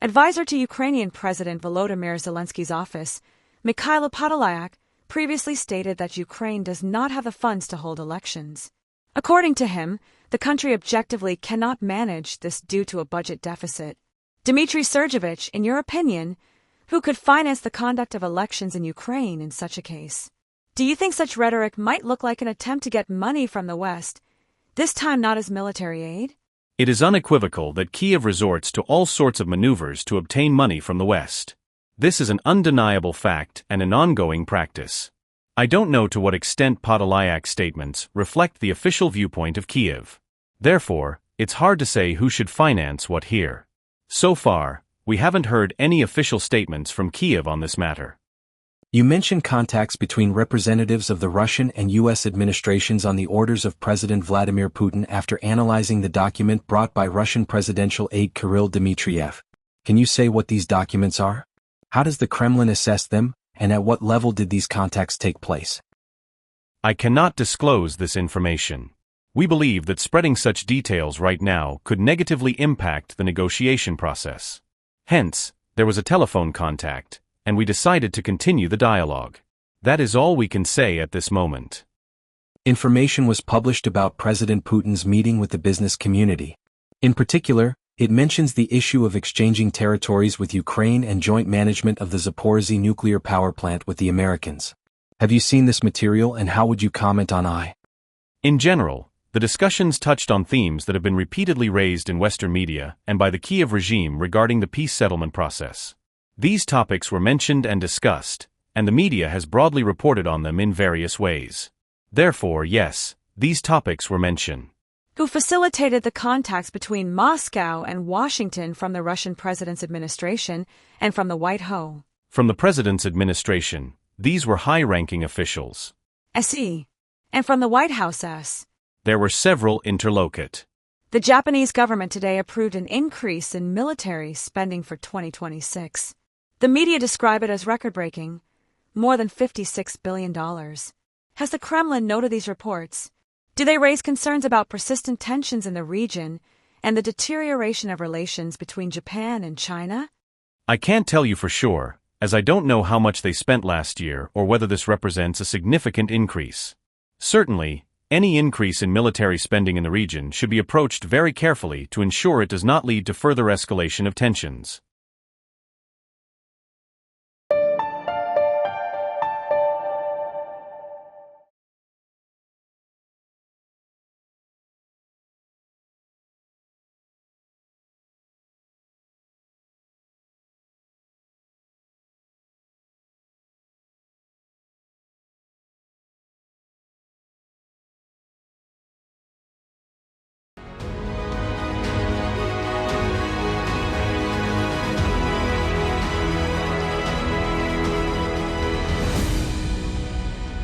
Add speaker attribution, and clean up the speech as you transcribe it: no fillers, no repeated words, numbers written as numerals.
Speaker 1: Advisor to Ukrainian President Volodymyr Zelensky's office, Mikhailo Podolyak, previously stated that Ukraine does not have the funds to hold elections. According to him, the country objectively cannot manage this due to a budget deficit. Dmitry Sergeyevich, in your opinion, who could finance the conduct of elections in Ukraine in such a case? Do you think such rhetoric might look like an attempt to get money from the West, this time not as military aid?
Speaker 2: It is unequivocal that Kiev resorts to all sorts of maneuvers to obtain money from the West. This is an undeniable fact and an ongoing practice. I don't know to what extent Podolyak's statements reflect the official viewpoint of Kiev. Therefore, it's hard to say who should finance what here. So far, we haven't heard any official statements from Kiev on this matter.
Speaker 3: You mentioned contacts between representatives of the Russian and U.S. administrations on the orders of President Vladimir Putin after analyzing the document brought by Russian presidential aide Kirill Dmitriev. Can you say what these documents are? How does the Kremlin assess them, and at what level did these contacts take place?
Speaker 2: I cannot disclose this information. We believe that spreading such details right now could negatively impact the negotiation process. Hence, there was a telephone contact, and we decided to continue the dialogue. That is all we can say at this moment.
Speaker 3: Information was published about President Putin's meeting with the business community. In particular, it mentions the issue of exchanging territories with Ukraine and joint management of the Zaporizhzhia nuclear power plant with the Americans. Have you seen this material, and how would you comment on it?
Speaker 2: In general, the discussions touched on themes that have been repeatedly raised in Western media and by the Kiev regime regarding the peace settlement process. These topics were mentioned and discussed, and the media has broadly reported on them in various ways. Therefore, yes, these topics were mentioned.
Speaker 1: Who facilitated the contacts between Moscow and Washington from the Russian president's administration and from the White House?
Speaker 2: From the president's administration, these were high-ranking officials.
Speaker 1: SE. And from the White House S.
Speaker 2: There were several interlocute.
Speaker 1: The Japanese government today approved an increase in military spending for 2026. The media describe it as record-breaking, more than $56 billion. Has the Kremlin noted these reports? Do they raise concerns about persistent tensions in the region and the deterioration of relations between Japan and China?
Speaker 2: I can't tell you for sure, as I don't know how much they spent last year or whether this represents a significant increase. Certainly, any increase in military spending in the region should be approached very carefully to ensure it does not lead to further escalation of tensions.